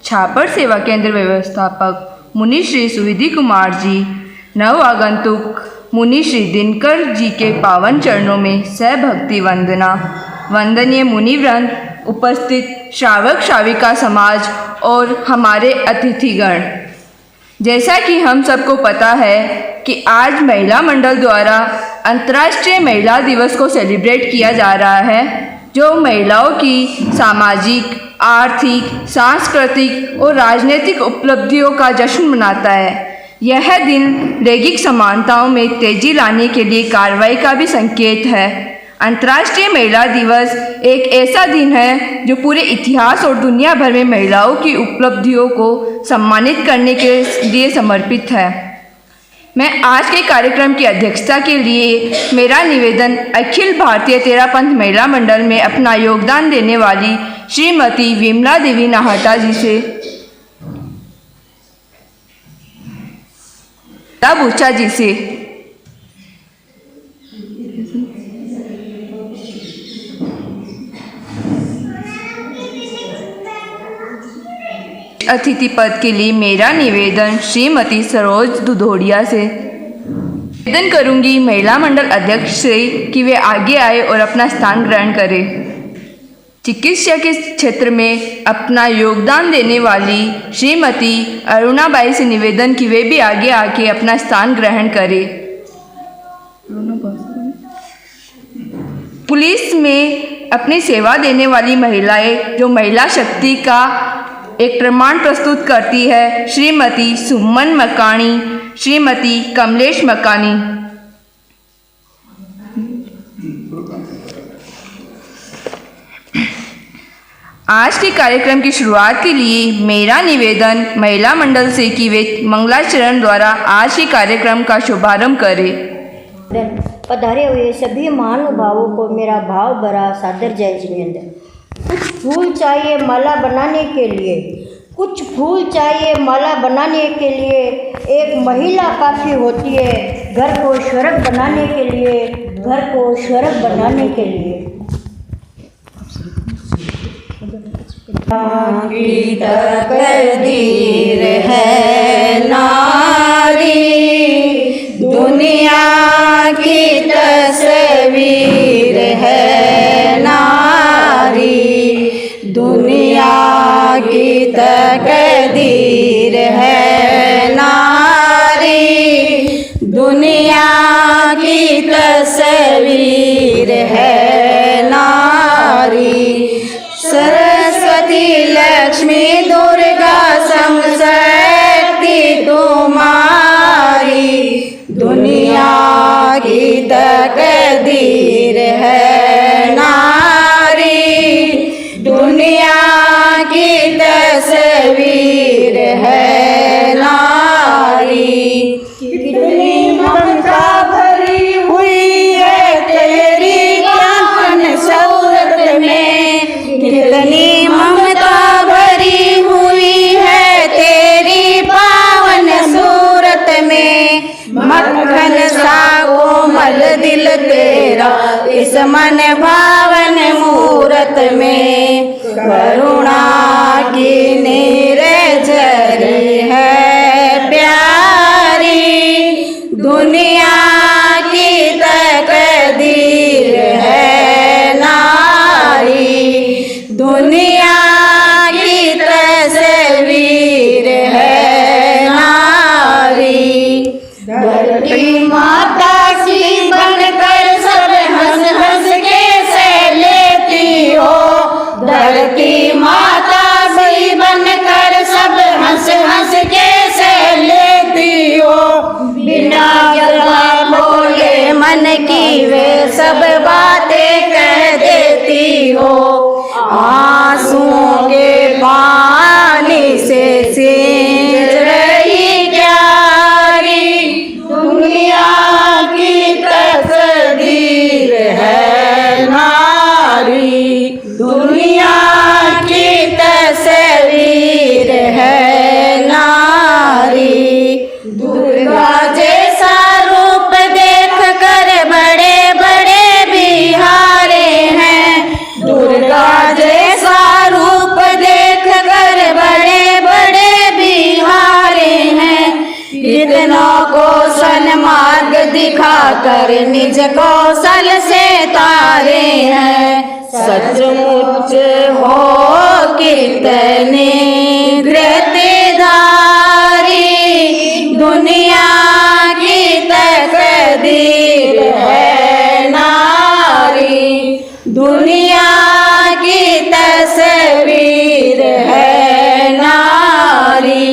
छापर सेवा केंद्र व्यवस्थापक मुनि श्री सुविधि कुमार जी, नव आगंतुक मुनि श्री दिनकर जी के पावन चरणों में सहभक्ति वंदना। वंदनीय मुनिवृंद, उपस्थित श्रावक श्राविका समाज और हमारे अतिथिगण, जैसा कि हम सबको पता है कि आज महिला मंडल द्वारा अंतर्राष्ट्रीय महिला दिवस को सेलिब्रेट किया जा रहा है, जो महिलाओं की सामाजिक, आर्थिक, सांस्कृतिक और राजनीतिक उपलब्धियों का जश्न मनाता है। यह दिन लैंगिक समानताओं में तेजी लाने के लिए कार्रवाई का भी संकेत है। अंतर्राष्ट्रीय महिला दिवस एक ऐसा दिन है जो पूरे इतिहास और दुनिया भर में महिलाओं की उपलब्धियों को सम्मानित करने के लिए समर्पित है। मैं आज के कार्यक्रम की अध्यक्षता के लिए मेरा निवेदन अखिल भारतीय तेरापंथ महिला मंडल में अपना योगदान देने वाली श्रीमती विमला देवी नाहटा जी से, बूचा जी से, अतिथि पद के लिए मेरा निवेदन श्रीमती सरोज दुधोड़िया से। निवेदन करूंगी महिला मंडल अध्यक्ष से कि वे आगे आए और अपना स्थान ग्रहण करें। चिकित्सा के क्षेत्र में अपना योगदान देने वाली श्रीमती अरुणाबाई से निवेदन कि वे भी आगे आके अपना स्थान ग्रहण करें। पुलिस में अपनी सेवा देने वाली महिलाएं जो महिला शक्ति का एक प्रमाण प्रस्तुत करती है, श्रीमती सुमन मकानी, श्रीमती कमलेश मकानी। आज के कार्यक्रम की शुरुआत के लिए मेरा निवेदन महिला मंडल से कि वे मंगलाचरण द्वारा आज के कार्यक्रम का शुभारंभ करें। पधारे हुए सभी महानुभावों को मेरा भाव भरा सादर जय जिनेंद्र। कुछ फूल चाहिए माला बनाने के लिए, कुछ फूल चाहिए माला बनाने के लिए, एक महिला काफ़ी होती है घर को स्वर्ग बनाने के लिए, घर को स्वर्ग बनाने के लिए। की तकदीर है नारी, दुनिया की तस्वीर है नारी, दुनिया की तकदीर है नारी, दुनिया की तस्वीर है नारी। सरस्वती लक्ष्मी दुर्गा समशक्ति तुम्हारी, दुनिया की तकदीर है नारी, दुनिया की तस्वीर है नारी। कितनी ममता भरी हुई है तेरी पावन सूरत में, कितनी ममता भरी हुई है तेरी पावन सूरत में। मक्खन सा कोमल दिल तेरा इस मन भावन मूरत में, करुणा की नीर झरी है प्यारी, दुनिया की तकदीर है नारी, दुनिया की तस्वीर है नारी। धरती माता की बनकर सब हंस हंस के सह लेती हो, धरती माता की बन कर निज कौशल से तारे हैं। सचमुच हो कितने धृतिधारी, दुनिया की तकदीर है नारी, दुनिया की तस्वीर है नारी।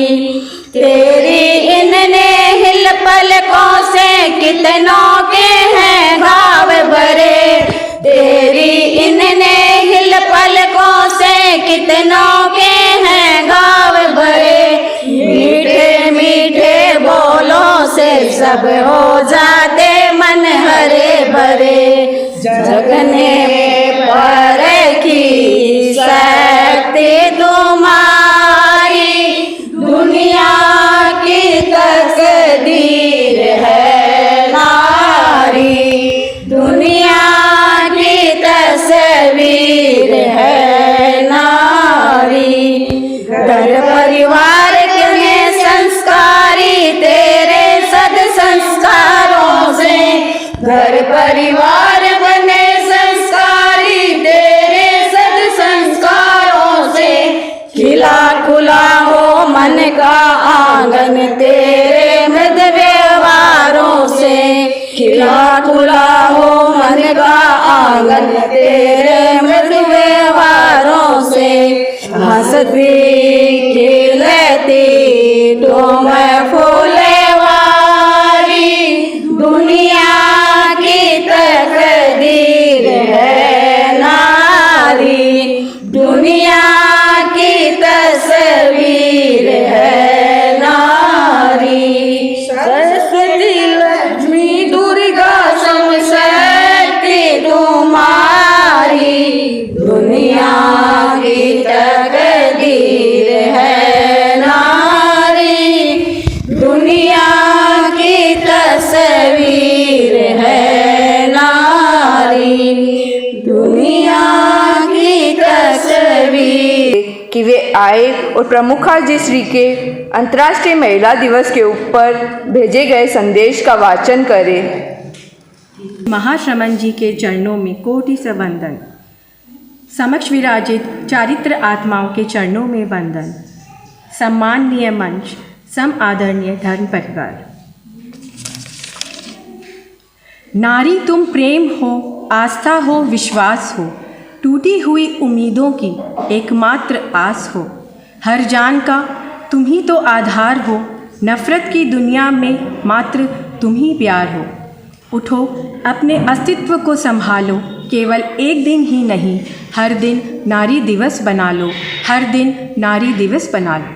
तेरी इनने हिल पलकों से कितनों के हैं घाव भरे, तेरी इनने हिल पलकों से कितनों के हैं घाव भरे। मीठे मीठे बोलों से सब हो जाते मन हरे भरे। जगने पर की शक्ति तुम्हारी, दुनिया की तकदीर है नारी, दुनिया की तस्वीर है नारी। घर परिवार के संस्कारी तेरे सद संस्कारों से, घर परिवार बने संस्कारी तेरे सद संस्कारों से। खिला खुला हो मन का आंगन तेरे मृद व्यवहारों से, खिला खुला हो मन का आंगन तेरे मृद व्यवहारों से। हंसती खिलती तुम फूलवारी, दुनिया की तकदीर है नारी, दुनिया की तस्वीर है नारी। सरस्वती लक्ष्मी दुर्गा शक्ति तुम्हारी, दुनिया की तकदीर है नारी, दुनिया की तस्वीर है नारी, दुनिया की तस्वीर। कि वे आए और प्रमुखा जी श्री के अंतर्राष्ट्रीय महिला दिवस के ऊपर भेजे गए संदेश का वाचन करें। महाश्रमण जी के चरणों में कोटि से वंदन। समक्ष विराजित चारित्र आत्माओं के चरणों में वंदन। सम्माननीय मंच, सम आदरणीय धर्म परिवार। नारी तुम प्रेम हो, आस्था हो, विश्वास हो, टूटी हुई उम्मीदों की एकमात्र आस हो। हर जान का तुम ही तो आधार हो, नफ़रत की दुनिया में मात्र तुम ही प्यार हो। उठो, अपने अस्तित्व को संभालो, केवल एक दिन ही नहीं, हर दिन नारी दिवस बना लो, हर दिन नारी दिवस बना लो।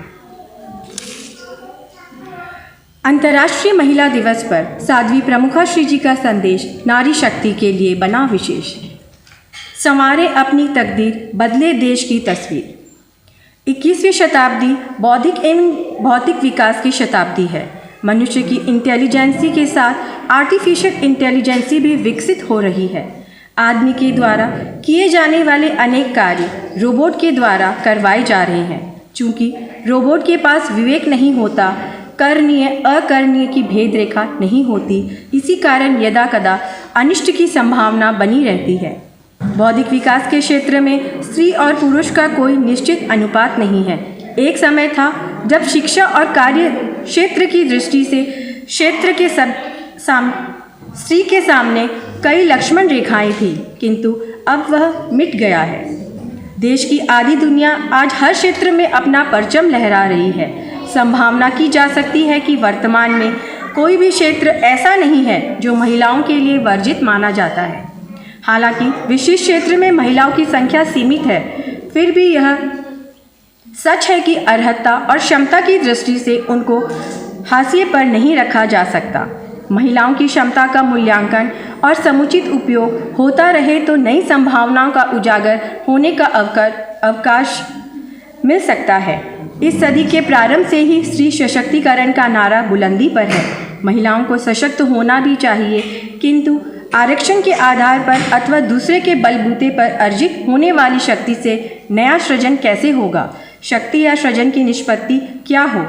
अंतर्राष्ट्रीय महिला दिवस पर साध्वी प्रमुखा श्री जी का संदेश नारी शक्ति के लिए बना विशेष। संवारे अपनी तकदीर, बदले देश की तस्वीर। 21वीं शताब्दी बौद्धिक एवं भौतिक विकास की शताब्दी है। मनुष्य की इंटेलिजेंसी के साथ आर्टिफिशियल इंटेलिजेंसी भी विकसित हो रही है। आदमी के द्वारा किए जाने वाले अनेक कार्य रोबोट के द्वारा करवाए जा रहे हैं। चूँकि रोबोट के पास विवेक नहीं होता, करणीय अकरणीय की भेद रेखा नहीं होती, इसी कारण यदा कदा अनिष्ट की संभावना बनी रहती है। बौद्धिक विकास के क्षेत्र में स्त्री और पुरुष का कोई निश्चित अनुपात नहीं है। एक समय था जब शिक्षा और कार्य क्षेत्र की दृष्टि से क्षेत्र के स्त्री के सामने कई लक्ष्मण रेखाएं थी, किंतु अब वह मिट गया है। देश की आधी दुनिया आज हर क्षेत्र में अपना परचम लहरा रही है। संभावना की जा सकती है कि वर्तमान में कोई भी क्षेत्र ऐसा नहीं है जो महिलाओं के लिए वर्जित माना जाता है। हालांकि विशिष्ट क्षेत्र में महिलाओं की संख्या सीमित है, फिर भी यह सच है कि अर्हता और क्षमता की दृष्टि से उनको हाशिए पर नहीं रखा जा सकता। महिलाओं की क्षमता का मूल्यांकन और समुचित उपयोग होता रहे तो नई संभावनाओं का उजागर होने का अवकाश मिल सकता है। इस सदी के प्रारंभ से ही स्त्री सशक्तिकरण का नारा बुलंदी पर है। महिलाओं को सशक्त होना भी चाहिए, किंतु आरक्षण के आधार पर अथवा दूसरे के बलबूते पर अर्जित होने वाली शक्ति से नया सृजन कैसे होगा? शक्ति या सृजन की निष्पत्ति क्या हो?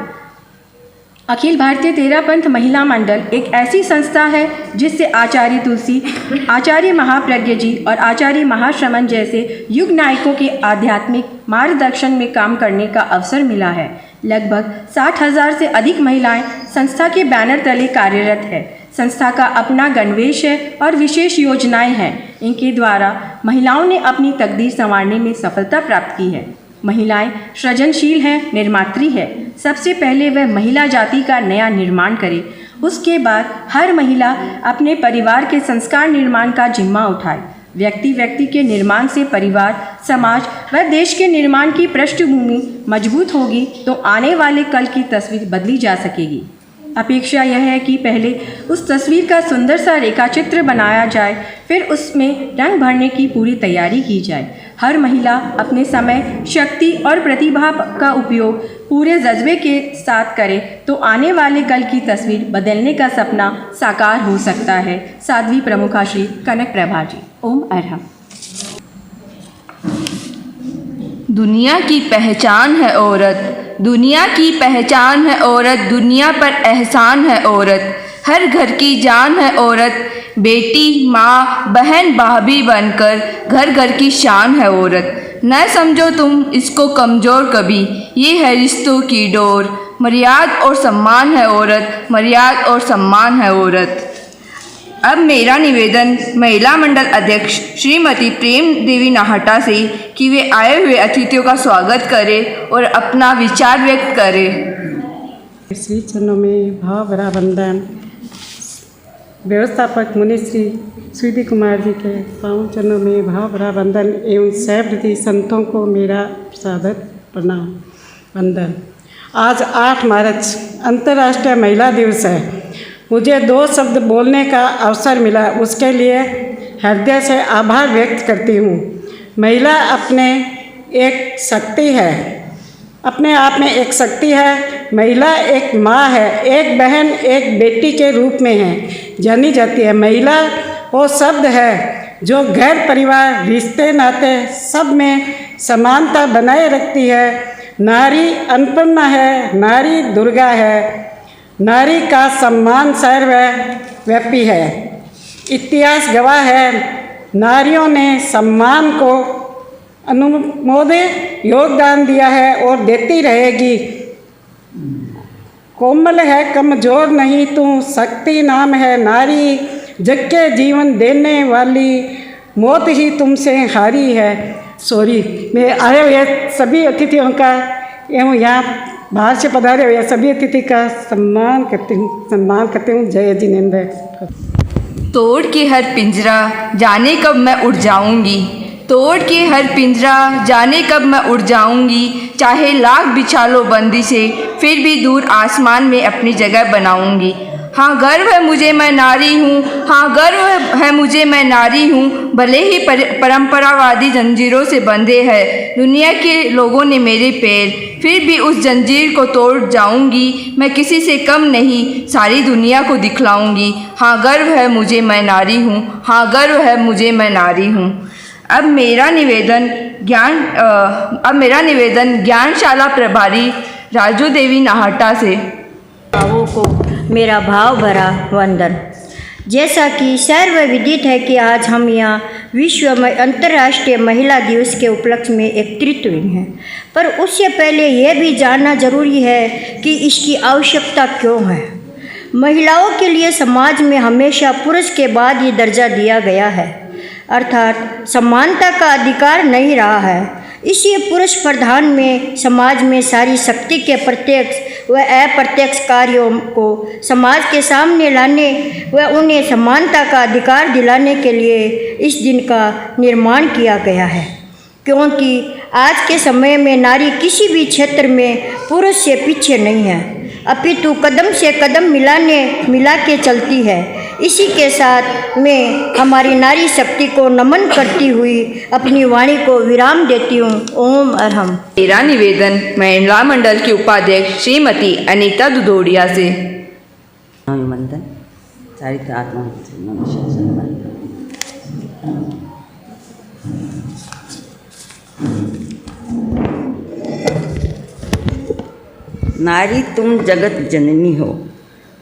अखिल भारतीय तेरापंथ महिला मंडल एक ऐसी संस्था है जिससे आचार्य तुलसी, आचार्य महाप्रज्ञ जी और आचार्य महाश्रमण जैसे युग नायकों के आध्यात्मिक मार्गदर्शन में काम करने का अवसर मिला है। लगभग 60,000 से अधिक महिलाएं संस्था के बैनर तले कार्यरत है। संस्था का अपना गणवेश है और विशेष योजनाएं हैं। इनके द्वारा महिलाओं ने अपनी तकदीर संवारने में सफलता प्राप्त की है। महिलाएं सृजनशील हैं, निर्मात्री है। सबसे पहले वह महिला जाति का नया निर्माण करे, उसके बाद हर महिला अपने परिवार के संस्कार निर्माण का जिम्मा उठाए। व्यक्ति के निर्माण से परिवार, समाज व देश के निर्माण की पृष्ठभूमि मजबूत होगी तो आने वाले कल की तस्वीर बदली जा सकेगी। अपेक्षा यह है कि पहले उस तस्वीर का सुंदर सा रेखाचित्र बनाया जाए, फिर उसमें रंग भरने की पूरी तैयारी की जाए। हर महिला अपने समय, शक्ति और प्रतिभा का उपयोग पूरे जज्बे के साथ करे तो आने वाले कल की तस्वीर बदलने का सपना साकार हो सकता है। साध्वी प्रमुखा श्री कनक प्रभा जी। ओम अरहम। दुनिया की पहचान है औरत, दुनिया की पहचान है औरत, दुनिया पर एहसान है औरत, हर घर की जान है औरत, बेटी, माँ, बहन, भाभी बनकर घर घर की शान है औरत। न समझो तुम इसको कमज़ोर कभी, ये है रिश्तों की डोर, मर्यादा और सम्मान है औरत, मर्यादा और सम्मान है औरत। अब मेरा निवेदन महिला मंडल अध्यक्ष श्रीमती प्रेम देवी नाहटा से कि वे आए हुए अतिथियों का स्वागत करें और अपना विचार व्यक्त करें। श्री चरणों में भाव भरा वंदन। व्यवस्थापक मुनि श्री सुविधि कुमार जी के पावन चरणों में भाव भरा वंदन एवं सहप्रति संतों को मेरा सादर प्रणाम वंदन। आज 8 मार्च अंतर्राष्ट्रीय महिला दिवस है। मुझे 2 शब्द बोलने का अवसर मिला, उसके लिए हृदय से आभार व्यक्त करती हूँ। महिला अपने एक शक्ति है, अपने आप में एक शक्ति है। महिला एक माँ है, एक बहन, एक बेटी के रूप में है जानी जाती है। महिला वो शब्द है जो घर परिवार, रिश्ते नाते सब में समानता बनाए रखती है। नारी अन्नपूर्णा है, नारी दुर्गा है, नारी का सम्मान सर्वव्यापी है। इतिहास गवाह है, नारियों ने सम्मान को अनुमोदे योगदान दिया है और देती रहेगी। कोमल है, कमजोर नहीं तू, शक्ति नाम है नारी, जग के जीवन देने वाली, मौत ही तुमसे हारी है। मैं आए हुए सभी अतिथियों का एवं यहाँ बाहर से पधारे हुए सभी अतिथि का सम्मान करती हूँ। जय जिनेंद्र। तोड़ के हर पिंजरा जाने कब मैं उड़ जाऊंगी, तोड़ के हर पिंजरा जाने कब मैं उड़ जाऊंगी, चाहे लाख बिछा लो बंदी से फिर भी दूर आसमान में अपनी जगह बनाऊंगी। हाँ गर्व है मुझे मैं नारी हूँ, हाँ गर्व है मुझे मैं नारी हूँ, भले ही परंपरावादी जंजीरों से बंधे हैं दुनिया के लोगों ने मेरे पैर, फिर भी उस जंजीर को तोड़ जाऊंगी। मैं किसी से कम नहीं, सारी दुनिया को दिखलाऊंगी। हाँ गर्व है मुझे मैं नारी हूँ, हाँ गर्व है मुझे मैं नारी हूँ। अब मेरा निवेदन ज्ञानशाला प्रभारी राजू देवी नाहटा से। भावों को मेरा भाव भरा वंदन। जैसा कि सर्वविदित है कि आज हम यहाँ विश्व में अंतर्राष्ट्रीय महिला दिवस के उपलक्ष्य में एकत्रित हुए हैं, पर उससे पहले यह भी जानना जरूरी है कि इसकी आवश्यकता क्यों है। महिलाओं के लिए समाज में हमेशा पुरुष के बाद ही दर्जा दिया गया है, अर्थात समानता का अधिकार नहीं रहा है। इसी पुरुष प्रधान में समाज में सारी शक्ति के प्रत्यक्ष व अप्रत्यक्ष कार्यों को समाज के सामने लाने व उन्हें समानता का अधिकार दिलाने के लिए इस दिन का निर्माण किया गया है, क्योंकि आज के समय में नारी किसी भी क्षेत्र में पुरुष से पीछे नहीं है, अपितु कदम से कदम मिला के चलती है। इसी के साथ मैं हमारी नारी शक्ति को नमन करती हुई अपनी वाणी को विराम देती हूँ। ओम अरहम। मेरा निवेदन महिला मंडल की उपाध्यक्ष श्रीमती अनीता दुदोड़िया से। वंदन चारित्र आत्मा नारी तुम जगत जननी हो,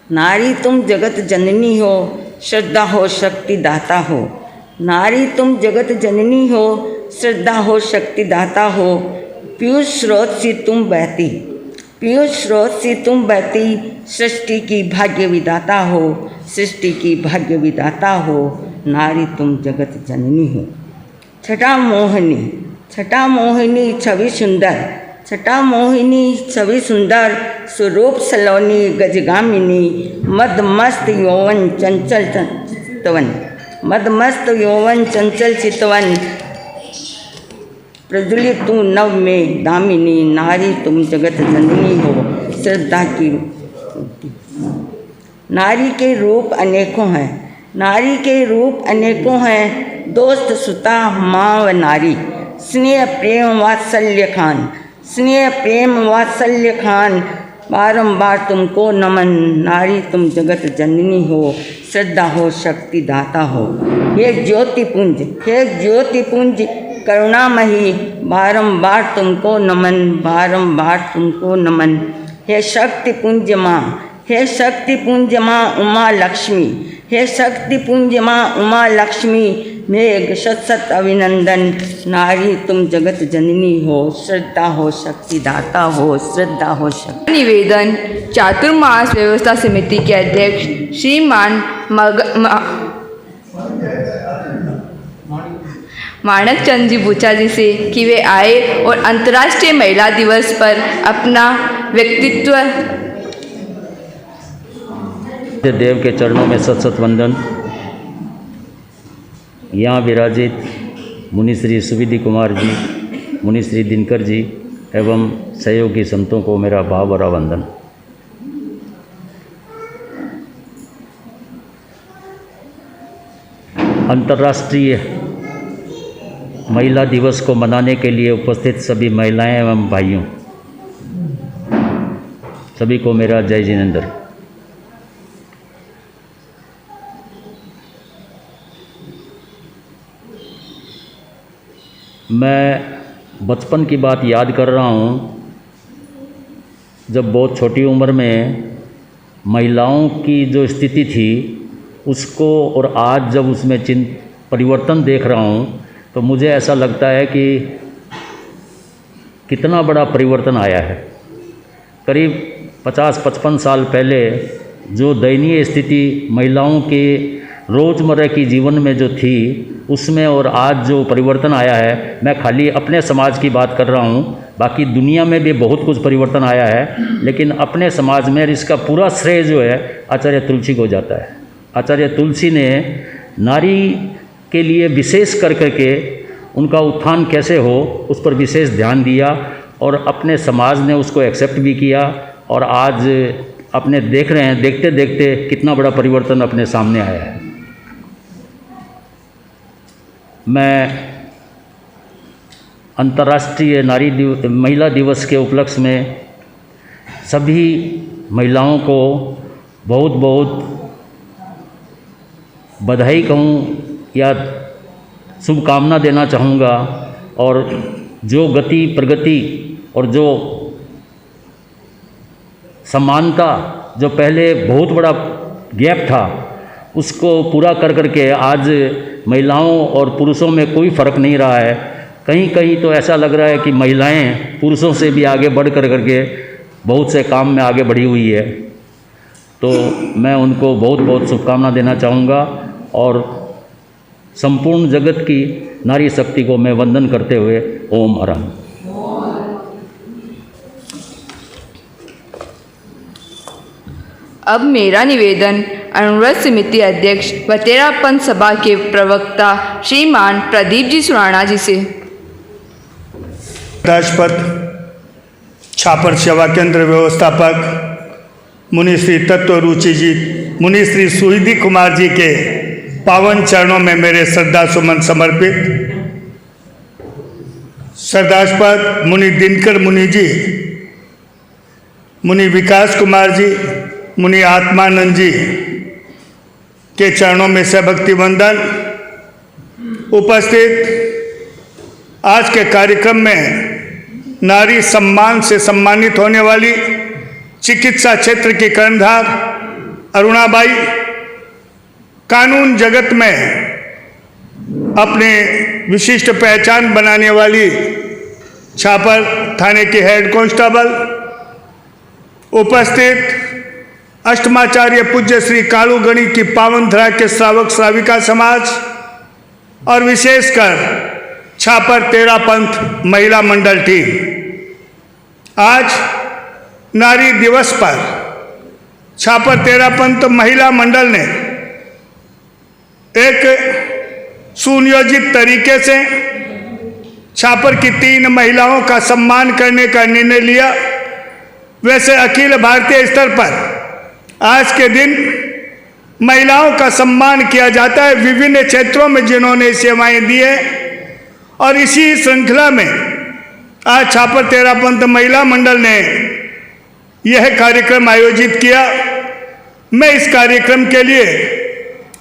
नारी तुम जगत जननी हो, श्रद्धा हो शक्ति दाता हो। नारी तुम जगत जननी हो, श्रद्धा हो शक्ति दाता हो। पीयूष स्रोत सी तुम बहती, पीयूष स्रोत सी तुम बहती, सृष्टि की भाग्य विदाता हो, सृष्टि की भाग्य विदाता हो। नारी तुम जगत जननी हो। छठा मोहिनी, छठा मोहिनी छवि सुंदर, छठा मोहिनी छवि सुंदर, स्वरूप सलोनी गजगामिनी, मदमस्त यौवन चंचल चितवन, मदमस्त यौवन चंचल चितवन, प्रज्वलित तू नव में दामिनी। नारी तुम जगत जननी हो, श्रद्धा की। नारी के रूप अनेकों हैं, नारी के रूप अनेकों हैं, दोस्त सुता माँ व नारी। स्नेह प्रेम वात्सल्य खान, स्नेह प्रेम वात्सल्य खान, बारंबार तुमको नमन। नारी तुम जगत जननी हो, श्रद्धा हो शक्ति दाता हो। हे ज्योतिपुंज, हे ज्योतिपुंज करुणामयी, बारंबार तुमको नमन, बारंबार तुमको नमन। हे शक्तिपुंज माँ, हे शक्तिपुंज माँ उमा लक्ष्मी, हे शक्तिपुंज माँ उमा लक्ष्मी, मेघ शत शत अभिनंदन। नारी तुम जगत जननी हो, श्रद्धा हो शक्ति दाता हो, श्रद्धा हो शक्ति। निवेदन चातुर्मास व्यवस्था समिति के अध्यक्ष श्रीमान माणक चंद जी बूचा जी से कि वे आए और अंतर्राष्ट्रीय महिला दिवस पर अपना व्यक्तित्व देव के चरणों में सत सत वंदन। यहाँ विराजित मुनि श्री सुविधि कुमार जी, मुनि श्री दिनकर जी एवं सहयोगी संतों को मेरा भाव भरा वंदन। अंतर्राष्ट्रीय महिला दिवस को मनाने के लिए उपस्थित सभी महिलाएं एवं भाइयों, सभी को मेरा जय जिनेंद्र। मैं बचपन की बात याद कर रहा हूँ, जब बहुत छोटी उम्र में महिलाओं की जो स्थिति थी उसको, और आज जब उसमें परिवर्तन देख रहा हूँ तो मुझे ऐसा लगता है कि कितना बड़ा परिवर्तन आया है। करीब 50-55 साल पहले जो दयनीय स्थिति महिलाओं के रोज़मर्रा की जीवन में जो थी उसमें और आज जो परिवर्तन आया है, मैं खाली अपने समाज की बात कर रहा हूँ, बाकी दुनिया में भी बहुत कुछ परिवर्तन आया है, लेकिन अपने समाज में इसका पूरा श्रेय जो है आचार्य तुलसी को जाता है। आचार्य तुलसी ने नारी के लिए विशेष कर करके उनका उत्थान कैसे हो उस पर विशेष ध्यान दिया और अपने समाज ने उसको एक्सेप्ट भी किया, और आज अपने देख रहे हैं, देखते देखते कितना बड़ा परिवर्तन अपने सामने आया है। मैं अंतर्राष्ट्रीय महिला दिवस के उपलक्ष्य में सभी महिलाओं को बहुत बहुत बधाई कहूँ या शुभकामना देना चाहूँगा। और जो गति प्रगति और जो समानता जो पहले बहुत बड़ा गैप था उसको पूरा कर करके आज महिलाओं और पुरुषों में कोई फ़र्क नहीं रहा है। कहीं कहीं तो ऐसा लग रहा है कि महिलाएं पुरुषों से भी आगे बढ़ कर करके बहुत से काम में आगे बढ़ी हुई है। तो मैं उनको बहुत बहुत शुभकामना देना चाहूँगा और संपूर्ण जगत की नारी शक्ति को मैं वंदन करते हुए ओम हरम। अब मेरा निवेदन अनुव्रत समिति अध्यक्ष व तेरापन सभा के प्रवक्ता श्रीमान प्रदीप जी सुराणा जी से। राजपथ छापर सेवा केंद्र व्यवस्थापक मुनि श्री तत्व रुचि जी, मुनि श्री सुविधि कुमार जी के पावन चरणों में मेरे श्रद्धा सुमन समर्पित। श्रद्धास्पद मुनि दिनकर मुनि जी, मुनि विकास कुमार जी, मुनि आत्मानंद जी के चरणों में से भक्ति वंदन। उपस्थित आज के कार्यक्रम में नारी सम्मान से सम्मानित होने वाली चिकित्सा क्षेत्र की कर्णधार अरुणाबाई, कानून जगत में अपने विशिष्ट पहचान बनाने वाली छापर थाने के हेड कांस्टेबल, उपस्थित अष्टमाचार्य पूज्य श्री कालू गणी की पावन धरा के श्रावक श्राविका समाज और विशेषकर छापर तेरा पंथ महिला मंडल टीम, आज नारी दिवस पर छापर तेरा पंथ महिला मंडल ने एक सुनियोजित तरीके से छापर की 3 महिलाओं का सम्मान करने का निर्णय लिया। वैसे अखिल भारतीय स्तर पर आज के दिन महिलाओं का सम्मान किया जाता है विभिन्न क्षेत्रों में जिन्होंने सेवाएं दी है, और इसी श्रृंखला में आज छापर तेरा पंथ महिला मंडल ने यह कार्यक्रम आयोजित किया। मैं इस कार्यक्रम के लिए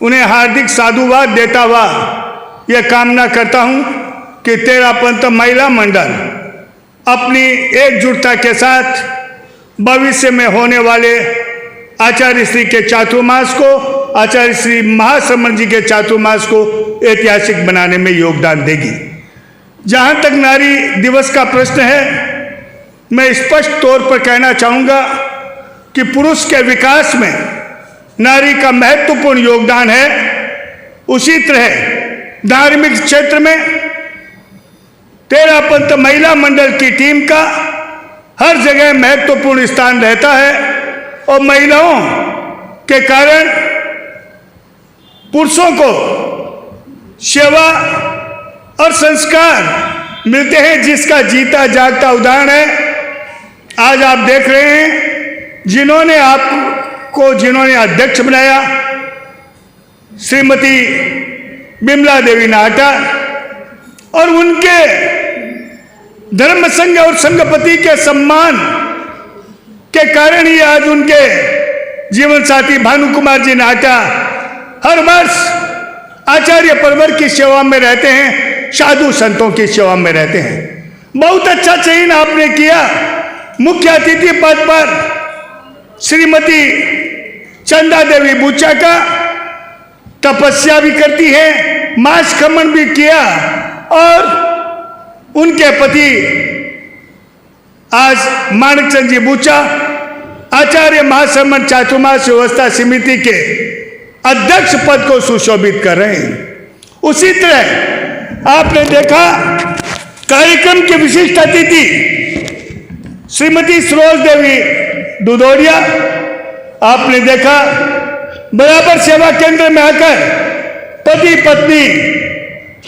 उन्हें हार्दिक साधुवाद देता हुआ यह कामना करता हूं कि तेरा पंथ महिला मंडल अपनी एकजुटता के साथ भविष्य में होने वाले आचार्य श्री के चातुर्मास को, आचार्य श्री महाश्रमण जी के चातुर्मास को ऐतिहासिक बनाने में योगदान देगी। जहां तक नारी दिवस का प्रश्न है, मैं स्पष्ट तौर पर कहना चाहूँगा कि पुरुष के विकास में नारी का महत्वपूर्ण योगदान है। उसी तरह धार्मिक क्षेत्र में तेरा पंथ महिला मंडल की टीम का हर जगह महत्वपूर्ण स्थान रहता है, और महिलाओं के कारण पुरुषों को सेवा और संस्कार मिलते हैं, जिसका जीता जागता उदाहरण है आज आप देख रहे हैं। जिन्होंने अध्यक्ष बनाया श्रीमती बिमला देवी नाहटा, और उनके धर्म संघ और संघपति के सम्मान के कारण ही आज उनके जीवन साथी भानु कुमार जी नाहटा हर वर्ष आचार्य परवर की सेवा में रहते हैं, साधु संतों की सेवा में रहते हैं। बहुत अच्छा चयन आपने किया। मुख्य अतिथि पद पर श्रीमती चंदा देवी बूचा का तपस्या भी करती है, मास खमन भी किया, और उनके पति आज माणकचंद जी बूचा आचार्य महाश्रमण चातुर्मास व्यवस्था समिति के अध्यक्ष पद को सुशोभित कर रहे हैं। उसी तरह आपने देखा कार्यक्रम के विशिष्ट अतिथि श्रीमती सरोज देवी दुदोड़िया, आपने देखा बराबर सेवा केंद्र में आकर पति पत्नी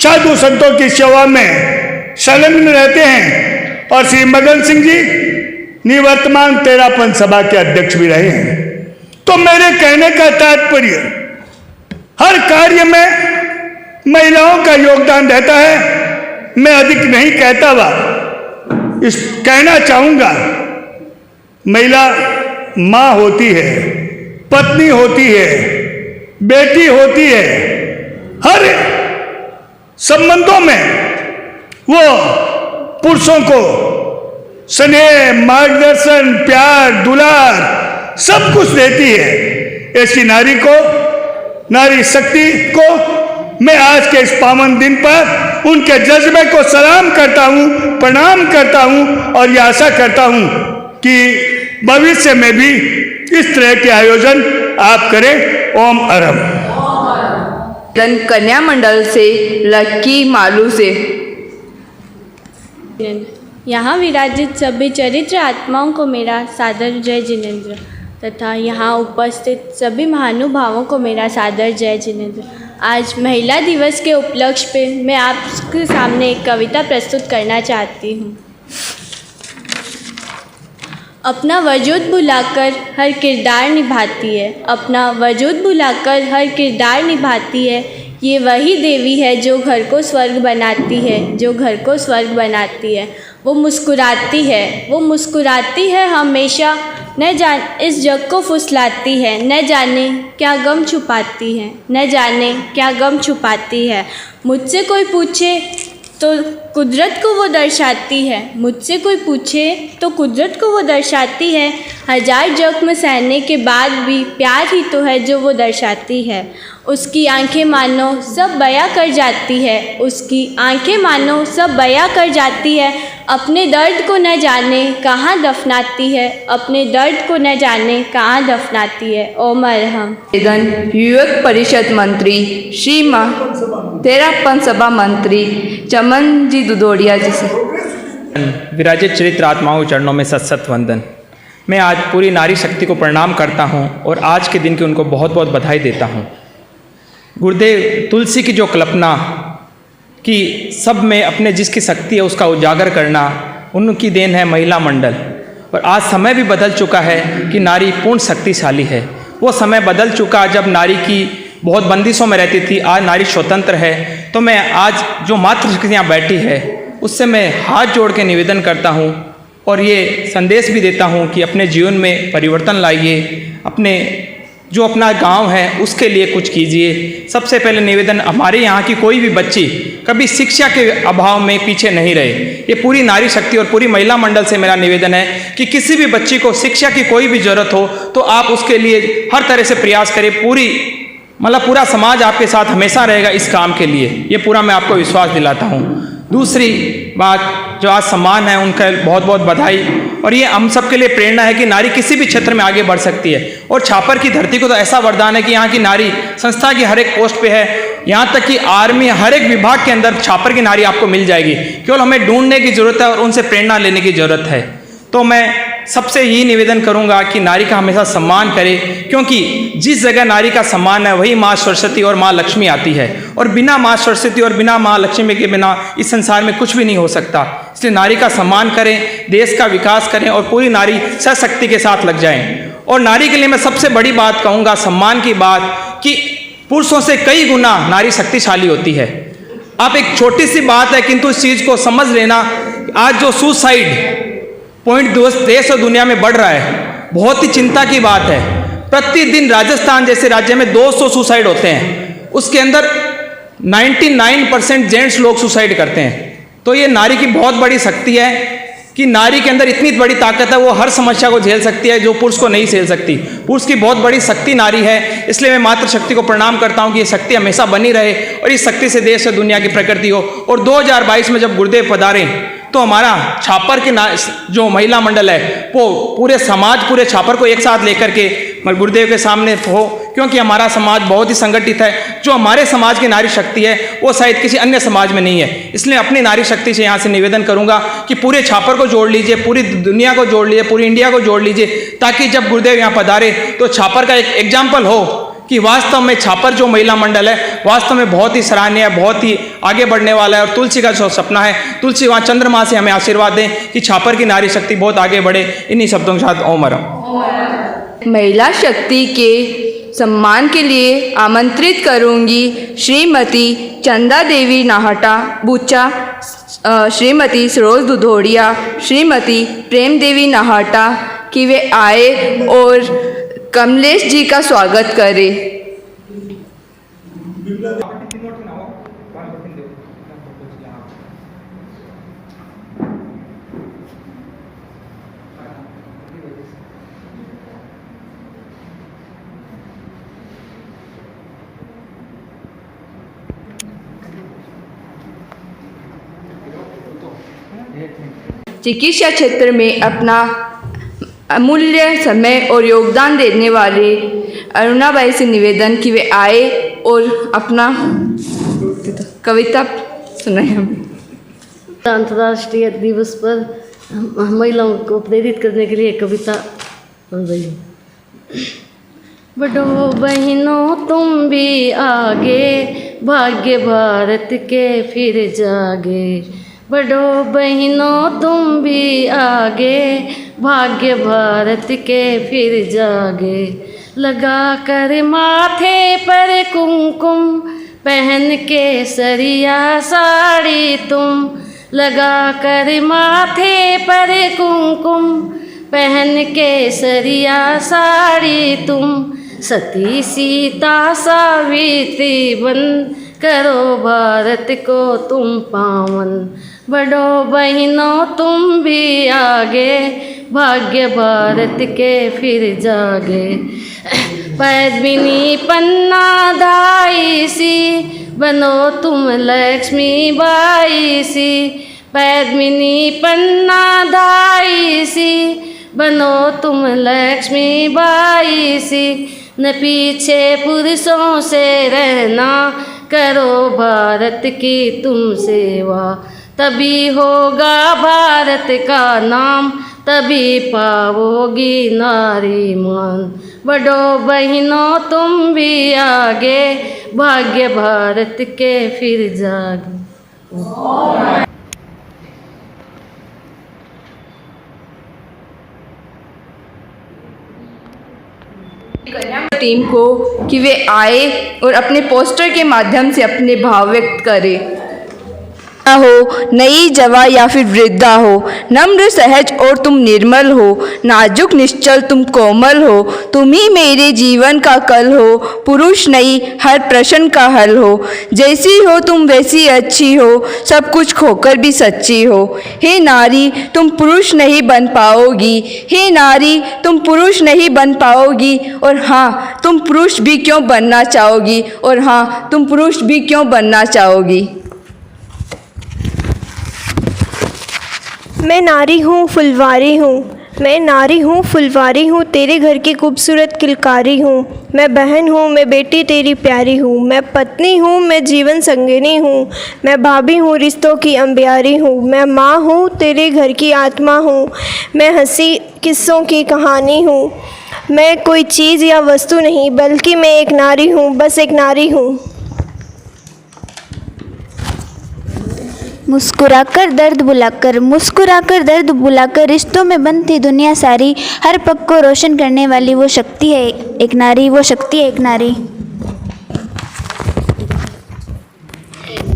साधु संतों की सेवा में संलग्न रहते हैं, और श्री मगन सिंह जी निवर्तमान तेरा पंथ सभा के अध्यक्ष भी रहे हैं। तो मेरे कहने का तात्पर्य हर कार्य में महिलाओं का योगदान रहता है। मैं अधिक नहीं कहता हुआ कहना चाहूंगा, महिला माँ होती है, पत्नी होती है, बेटी होती है, हर संबंधों में वो पुरुषों को स्नेह, मार्गदर्शन, प्यार, दुलार सब कुछ देती है। ऐसी नारी को, नारी शक्ति को मैं आज के इस पावन दिन पर उनके जज्बे को सलाम करता हूँ, प्रणाम करता हूँ, और यह आशा करता हूँ कि भविष्य में भी इस तरह के आयोजन आप करें। ओम अरम। कन्या मंडल से लक्की मालू से। यहाँ विराजित सभी चरित्र आत्माओं को मेरा सादर जय जिनेंद्र, तथा यहाँ उपस्थित सभी महानुभावों को मेरा सादर जय जिनेंद्र। आज महिला दिवस के उपलक्ष्य पे मैं आपके सामने एक कविता प्रस्तुत करना चाहती हूँ। अपना वजूद बुलाकर हर किरदार निभाती है, अपना वजूद बुलाकर हर किरदार निभाती है। ये वही देवी है जो घर को स्वर्ग बनाती है, जो घर को स्वर्ग बनाती है। वो मुस्कुराती है, वो मुस्कुराती है हमेशा, न जान इस जग को फुसलाती है, न जाने क्या गम छुपाती है, न जाने क्या गम छुपाती है। मुझसे कोई पूछे तो कुदरत को वो दर्शाती है। मुझसे कोई पूछे तो कुदरत को वो दर्शाती है। हजार जख्म सहने के बाद भी प्यार ही तो है जो वो दर्शाती है। उसकी आंखें मानो सब बयां कर जाती है, उसकी आंखें मानो सब बयां कर जाती है। अपने दर्द को न जाने कहाँ दफनाती है, अपने दर्द को न जाने कहाँ दफनाती है। ओ मरहम। निवेदन युवक परिषद मंत्री श्री तेरापन सभा मंत्री चमन जी दुधोड़िया जी से। विराजित चरित्र आत्माओं चरणों में सत सत वंदन। मैं आज पूरी नारी शक्ति को प्रणाम करता हूं और आज के दिन की उनको बहुत बहुत बधाई देता हूं। गुरुदेव तुलसी की जो कल्पना कि सब में अपने जिसकी शक्ति है उसका उजागर करना, उनकी देन है महिला मंडल। और आज समय भी बदल चुका है कि नारी पूर्ण शक्तिशाली है। वो समय बदल चुका जब नारी की बहुत बंदिशों में रहती थी, आज नारी स्वतंत्र है। तो मैं आज जो मातृशक्ति यहाँ बैठी है उससे मैं हाथ जोड़ के निवेदन करता हूँ और ये संदेश भी देता हूँ कि अपने जीवन में परिवर्तन लाइए, अपने जो अपना गांव है उसके लिए कुछ कीजिए। सबसे पहले निवेदन, हमारे यहाँ की कोई भी बच्ची कभी शिक्षा के अभाव में पीछे नहीं रहे। ये पूरी नारी शक्ति और पूरी महिला मंडल से मेरा निवेदन है कि किसी भी बच्ची को शिक्षा की कोई भी ज़रूरत हो तो आप उसके लिए हर तरह से प्रयास करें। पूरा समाज आपके साथ हमेशा रहेगा इस काम के लिए, ये पूरा मैं आपको विश्वास दिलाता हूँ। दूसरी बात, जो आज सम्मान है उनका बहुत बहुत बधाई। और ये हम सब के लिए प्रेरणा है कि नारी किसी भी क्षेत्र में आगे बढ़ सकती है। और छापर की धरती को तो ऐसा वरदान है कि यहाँ की नारी संस्था की हर एक पोस्ट पे है, यहाँ तक कि आर्मी हर एक विभाग के अंदर छापर की नारी आपको मिल जाएगी। केवल हमें ढूंढने की ज़रूरत है और उनसे प्रेरणा लेने की ज़रूरत है। तो मैं सबसे यही निवेदन करूंगा कि नारी का हमेशा सम्मान करें, क्योंकि जिस जगह नारी का सम्मान है वही माँ सरस्वती और माँ लक्ष्मी आती है। और बिना माँ सरस्वती और बिना माँ लक्ष्मी के बिना इस संसार में कुछ भी नहीं हो सकता। इसलिए नारी का सम्मान करें, देश का विकास करें और पूरी नारी सशक्ति के साथ लग जाएं। और नारी के लिए मैं सबसे बड़ी बात कहूँगा, सम्मान की बात, कि पुरुषों से कई गुना नारी शक्तिशाली होती है। आप एक छोटी सी बात है किंतु इस चीज़ को समझ लेना, आज जो सुसाइड पॉइंट देश और दुनिया में बढ़ रहा है, बहुत ही चिंता की बात है। प्रतिदिन राजस्थान जैसे राज्य में 200 सुसाइड होते हैं, उसके अंदर 99% जेंट्स लोग सुसाइड करते हैं। तो ये नारी की बहुत बड़ी शक्ति है कि नारी के अंदर इतनी बड़ी ताकत है, वो हर समस्या को झेल सकती है जो पुरुष को नहीं झेल सकती। पुरुष की बहुत बड़ी शक्ति नारी है। इसलिए मैं मातृशक्ति को प्रणाम करता हूँ कि ये शक्ति हमेशा बनी रहे और इस शक्ति से देश और दुनिया की प्रकृति हो। और 2022 में जब गुरुदेव पधारे तो हमारा छापर के जो महिला मंडल है वो पूरे समाज, पूरे छापर को एक साथ लेकर के गुरुदेव के सामने हो, क्योंकि हमारा समाज बहुत ही संगठित है। जो हमारे समाज की नारी शक्ति है वो शायद किसी अन्य समाज में नहीं है। इसलिए अपनी नारी शक्ति से यहाँ से निवेदन करूँगा कि पूरे छापर को जोड़ लीजिए, पूरी दुनिया को जोड़ लीजिए, पूरी इंडिया को जोड़ लीजिए, ताकि जब गुरुदेव यहाँ पधारे तो छापर का एक एग्जाम्पल हो कि वास्तव में छापर जो महिला मंडल है वास्तव में बहुत ही सराहनीय है, बहुत ही आगे बढ़ने वाला है। और तुलसी का जो सपना है, तुलसी वहाँ चंद्रमा से हमें आशीर्वाद दें कि छापर की नारी शक्ति बहुत आगे बढ़े। इन्हीं शब्दों के साथ ओम हरम। महिला शक्ति के सम्मान के लिए आमंत्रित करूंगी श्रीमती चंदा देवी नाहटा बूचा, श्रीमती सरोज दुधोड़िया, श्रीमती प्रेम देवी नाहटा कि वे आए और कमलेश जी का स्वागत करें। चिकित्सा क्षेत्र में अपना अमूल्य समय और योगदान देने वाले अरुणाबाई से निवेदन कि वे आए और अपना कविता सुनाए हमें। अंतर्राष्ट्रीय दिवस पर महिलाओं को प्रेरित करने के लिए कविता पढ़ रही हूँ। बड़ो बहनों तुम भी आगे, भाग्य भारत के फिर जागे। बड़ो बहनों तुम भी आगे, भाग्य भारत के फिर जागे। लगा कर माथे पर कुमकुम, पहन के सरिया साड़ी तुम। लगा कर माथे पर कुमकुम, पहन के सरिया साड़ी तुम। सती सीता सावित्री बन करो भारत को तुम पावन। बढ़ो बहनों तुम भी आगे, भाग्य भारत के फिर जागे। पद्मिनी पन्ना धाई सी, बनो तुम लक्ष्मी बाई सी। पद्मिनी पन्ना धाई सी, बनो तुम लक्ष्मी बाई सी। न पीछे पुरुषों से रहना, करो भारत की तुम सेवा। तभी होगा भारत का नाम, तभी पाओगी नारी मान। बढ़ो बहनों तुम भी आगे, भाग्य भारत के फिर जागे। टीम को कि वे आए और अपने पोस्टर के माध्यम से अपने भाव व्यक्त करें। हो नई जवा या फिर वृद्धा हो, नम्र सहज और तुम निर्मल हो, नाजुक निश्चल तुम कोमल हो। तुम ही मेरे जीवन का कल हो, पुरुष नहीं हर प्रश्न का हल हो। जैसी हो तुम वैसी अच्छी हो, सब कुछ खोकर भी सच्ची हो। हे नारी तुम पुरुष नहीं बन पाओगी, हे नारी तुम पुरुष नहीं बन पाओगी। और हाँ तुम पुरुष भी क्यों बनना चाहोगी, और हाँ तुम पुरुष भी क्यों बनना चाहोगी। मैं नारी हूँ फुलवारी हूँ, मैं नारी हूँ फुलवारी हूँ, तेरे घर की खूबसूरत किलकारी हूँ। मैं बहन हूँ, मैं बेटी तेरी प्यारी हूँ, मैं पत्नी हूँ, मैं जीवन संगिनी हूँ, मैं भाभी हूँ रिश्तों की अंबियारी हूँ। मैं माँ हूँ, तेरे घर की आत्मा हूँ, मैं हंसी किस्सों की कहानी हूँ। मैं कोई चीज़ या वस्तु नहीं, बल्कि मैं एक नारी हूँ, बस एक नारी हूँ। मुस्कुराकर दर्द बुलाकर, मुस्कुराकर दर्द बुलाकर, रिश्तों में बनती दुनिया सारी। हर पग को रोशन करने वाली वो शक्ति है एक नारी, वो शक्ति है एक नारी।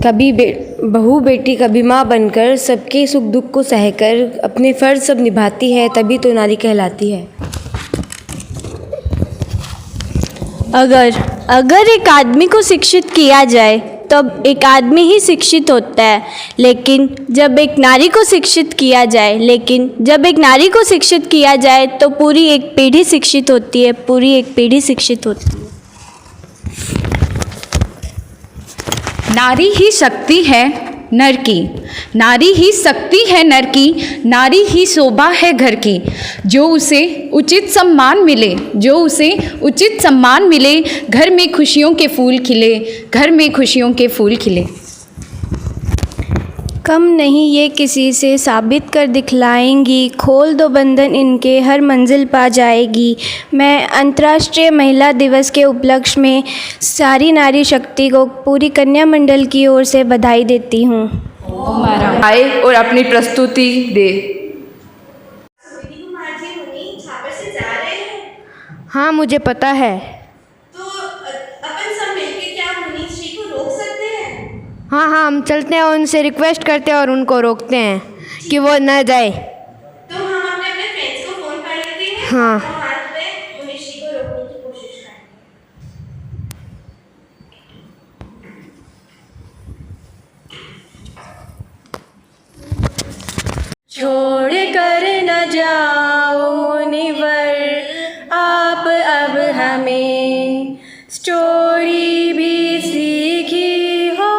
कभी बहू बेटी, कभी माँ बनकर, सबके सुख दुख को सहकर अपने फ़र्ज सब निभाती है, तभी तो नारी कहलाती है। अगर एक आदमी को शिक्षित किया जाए तब एक आदमी ही शिक्षित होता है, लेकिन जब एक नारी को शिक्षित किया जाए तो पूरी एक पीढ़ी शिक्षित होती है, पूरी एक पीढ़ी शिक्षित होती है। नारी ही शक्ति है नर की, नारी ही शक्ति है नर की, नारी ही शोभा है घर की। जो उसे उचित सम्मान मिले, जो उसे उचित सम्मान मिले, घर में खुशियों के फूल खिले, घर में खुशियों के फूल खिले। कम नहीं ये किसी से साबित कर दिखलाएंगी, खोल दो बंधन इनके हर मंजिल पा जाएगी। मैं अंतर्राष्ट्रीय महिला दिवस के उपलक्ष्य में सारी नारी शक्ति को पूरी कन्या मंडल की ओर से बधाई देती हूँ। आए और अपनी प्रस्तुति दे। हाँ मुझे पता है। तो अपन सब मिलके क्या मुनीश्री को रोक सकते हैं? हाँ हम चलते हैं और उनसे रिक्वेस्ट करते हैं और उनको रोकते हैं कि वो न जाए। तो हम अपने अपने फ्रेंड्स को फोन कर लेते हैं। हाँ। और हाथ पे मुनीश्री को रोकने की कोशिश करें। छोड़ कर न जाओ मुनिवर आप अब हमें, स्टोरी भी सीखी हो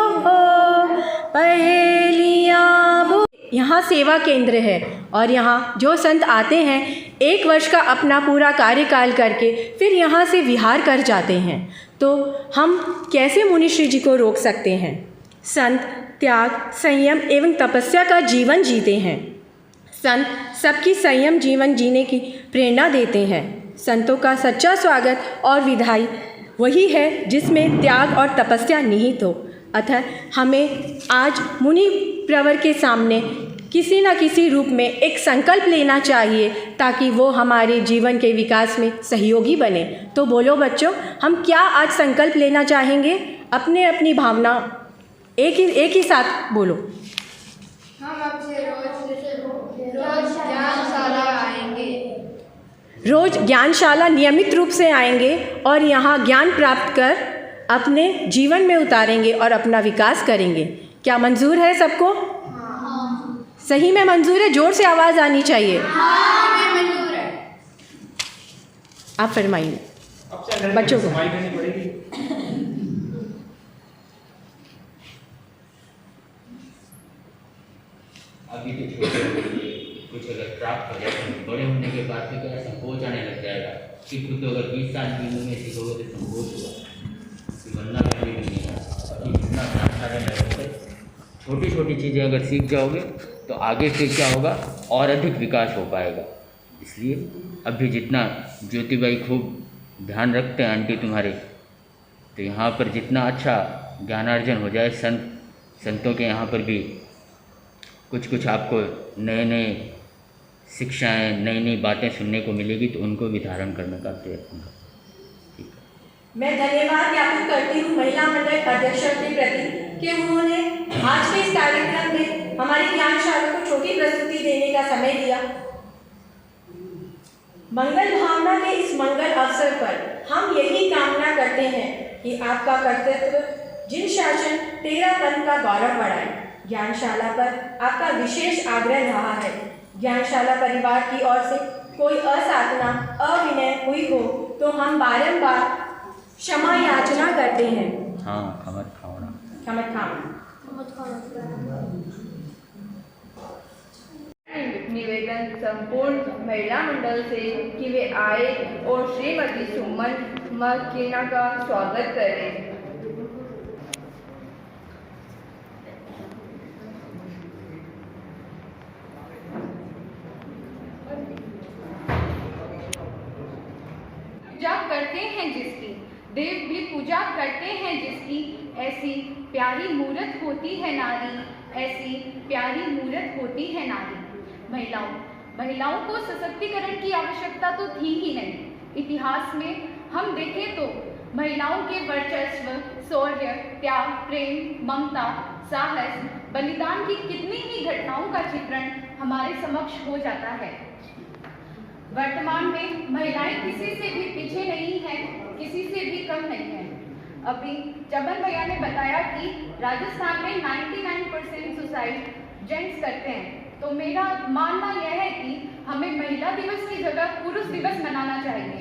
पहेलियाँ। यहाँ सेवा केंद्र है और यहाँ जो संत आते हैं 1 वर्ष का अपना पूरा कार्यकाल करके फिर यहाँ से विहार कर जाते हैं। तो हम कैसे मुनिश्री जी को रोक सकते हैं? संत त्याग, संयम एवं तपस्या का जीवन जीते हैं। संत सबकी संयम जीवन जीने की प्रेरणा देते हैं। संतों का सच्चा स्वागत और विदाई वही है जिसमें त्याग और तपस्या निहित हो। अतः हमें आज मुनि प्रवर के सामने किसी न किसी रूप में एक संकल्प लेना चाहिए ताकि वो हमारे जीवन के विकास में सहयोगी बने। तो बोलो बच्चों, हम क्या आज संकल्प लेना चाहेंगे? अपने अपनी भावना एक ही साथ बोलो। हम आपसे रोज ज्ञानशाला आएंगे। रोज ज्ञानशाला नियमित रूप से आएंगे और यहाँ ज्ञान प्राप्त कर अपने जीवन में उतारेंगे और अपना विकास करेंगे। क्या मंजूर है सबको? सही में मंजूर है? जोर से आवाज़ आनी चाहिए। आप फरमाइए बच्चों को। अभी तो छोटे कुछ अगर प्राप्त हो जाए तो बड़े होने के बाद फिर क्या संकोच आने लग जाएगा। सीखो तो अगर 20 साल की उम्र में सीखोगे तो संकोच होगा, फिर बनना भी नहीं है। अभी जितना जानकारी लगोगे, छोटी छोटी चीज़ें अगर सीख जाओगे तो आगे फिर क्या होगा और अधिक विकास हो पाएगा। इसलिए अभी जितना ज्योति भाई खूब ध्यान रखते हैं आंटी तुम्हारे, तो यहाँ पर जितना अच्छा ज्ञानार्जन हो जाए, संतों के यहाँ पर भी कुछ कुछ आपको नए नए शिक्षाएं, नई नई बातें सुनने को मिलेगी, तो उनको भी धारण करने का प्रयत्न करूँगा। मैं धन्यवाद ज्ञापित करती हूँ महिला मंडल अध्यक्षा के प्रति कि उन्होंने आज के इस कार्यक्रम में हमारी ज्ञानशाला को छोटी प्रस्तुति देने का समय दिया। मंगल भावना के इस मंगल अवसर पर हम यही कामना करते हैं कि आपका कर्तव्य जिन शासन 13 पन का गौरव बढ़ाए। ज्ञानशाला पर आपका विशेष आग्रह रहा है। ज्ञानशाला परिवार की ओर से कोई असाधना, अविनय हुई हो तो हम बारंबार क्षमा याचना करते हैं। हाँ, खमत खावड़ा। खमत खावड़ा। निवेदन संपूर्ण महिला मंडल से कि वे आए और श्रीमती सुमन मकीना का स्वागत करें। पूजा करते हैं जिसकी, देव भी पूजा करते हैं जिसकी, ऐसी प्यारी मूरत होती है नारी, ऐसी प्यारी मूरत होती है नारी। महिलाओं को सशक्तिकरण की आवश्यकता तो थी ही नहीं। इतिहास में हम देखें तो महिलाओं के वर्चस्व, शौर्य, त्याग, प्रेम, ममता, साहस, बलिदान की कितनी ही घटनाओं का चित्रण हमारे समक्ष हो जाता है। वर्तमान में महिलाएं किसी से भी पीछे नहीं हैं, किसी से भी कम नहीं हैं। अभी चमन भैया ने बताया कि राजस्थान में 99% सुसाइड जेंट्स करते हैं, तो मेरा मानना यह है कि हमें महिला दिवस की जगह पुरुष दिवस मनाना चाहिए।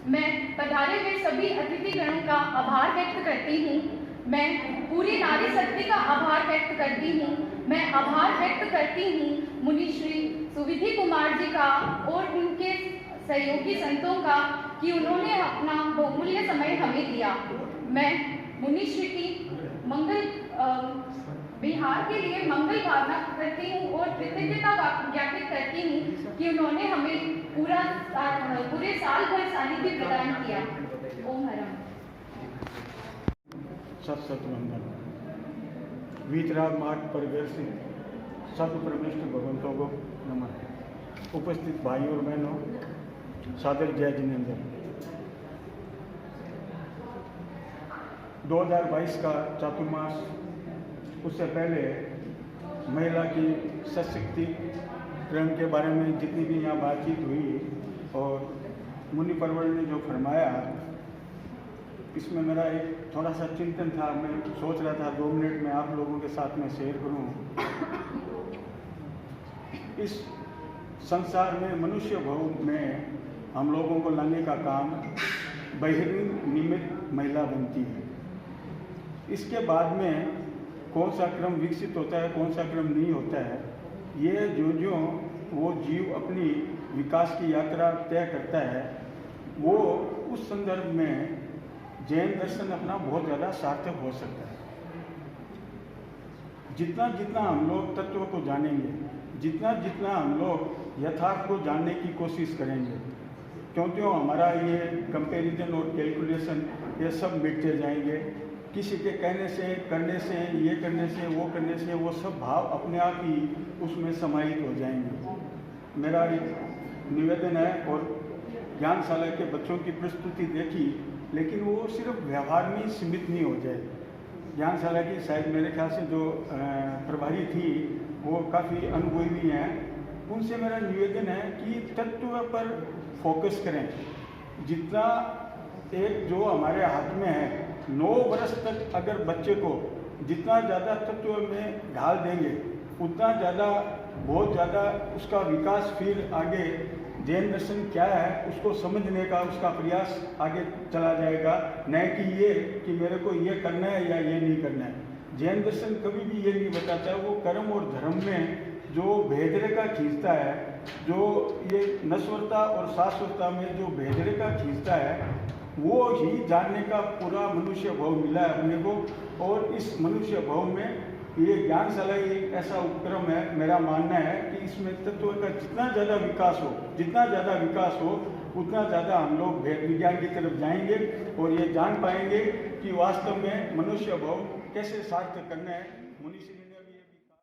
मैं पधारे हुए सभी अतिथिगणों का आभार व्यक्त करती हूँ। मैं पूरी नारी शक्ति का आभार व्यक्त करती हूँ। मैं आभार व्यक्त करती हूँ मुनिश्री सुविधि कुमार जी का और उनके सहयोगी संतों का कि उन्होंने अपना बहुमूल्य समय हमें दिया। मैं मुनिश्री की बिहार के लिए मंगल कामना करती हूँ और कृतज्ञता ज्ञापित करती हूँ कि उन्होंने हमें पूरे साल भर सानिध्य प्रदान किया। ओम हरम। सत वंदन। वीतराग मार्ग पर व्यवस्थित सर्वप्रविष्ट भगवंतों को नमन। उपस्थित भाइयों और बहनों, सादर जय जिनेन्द्र। 2022 का चातुर्मास, उससे पहले महिला की सशक्तिकरण के बारे में जितनी भी यहाँ बातचीत हुई और मुनि परवर ने जो फरमाया, इसमें मेरा एक थोड़ा सा चिंतन था। मैं सोच रहा था 2 मिनट में आप लोगों के साथ में शेयर करूं। इस संसार में मनुष्य भाव में हम लोगों को लाने का काम बहिर्निर्मित निमित्त महिला बनती है। इसके बाद में कौन सा क्रम विकसित होता है, कौन सा क्रम नहीं होता है, ये जो वो जीव अपनी विकास की यात्रा तय करता है, वो उस संदर्भ में जैन दर्शन अपना बहुत ज़्यादा सार्थक हो सकता है। जितना जितना हम लोग तत्व को जानेंगे, जितना जितना हम लोग यथार्थ को जानने की कोशिश करेंगे, क्यों हमारा ये कंपैरिजन और कैलकुलेशन ये सब मिटते जाएंगे। किसी के कहने से, करने से, ये करने से, वो करने से, वो सब भाव अपने आप ही उसमें समाहित हो जाएंगे। मेरा एक निवेदन है, और ज्ञानशाला के बच्चों की प्रस्तुति देखी, लेकिन वो सिर्फ व्यवहार में सीमित नहीं हो जाए। ज्ञानशाला की शायद मेरे ख्याल से जो प्रभारी थी वो काफ़ी अनुभवी भी हैं। उनसे मेरा निवेदन है कि तत्व पर फोकस करें। जितना एक जो हमारे हाथ में है, 9 वर्ष तक अगर बच्चे को जितना ज़्यादा तत्व में ढाल देंगे उतना ज़्यादा बहुत ज़्यादा उसका विकास फिर आगे जैन दर्शन क्या है उसको समझने का उसका प्रयास आगे चला जाएगा, न कि ये कि मेरे को ये करना है या ये नहीं करना है। जैन दर्शन कभी भी ये नहीं बताता, वो कर्म और धर्म में जो भेदरेखा खींचता है, जो ये नश्वरता और शाश्वतता में जो भेदरेखा खींचता है, वो ही जानने का पूरा मनुष्य भाव मिला है अपने को। और इस मनुष्य भाव में ये ज्ञानशाला एक ऐसा उपक्रम है, मेरा मानना है कि इसमें तत्व का जितना ज़्यादा विकास हो उतना ज़्यादा हम लोग भेद विज्ञान की तरफ जाएंगे और ये जान पाएंगे कि वास्तव में मनुष्य भाव कैसे सार्थक करना है।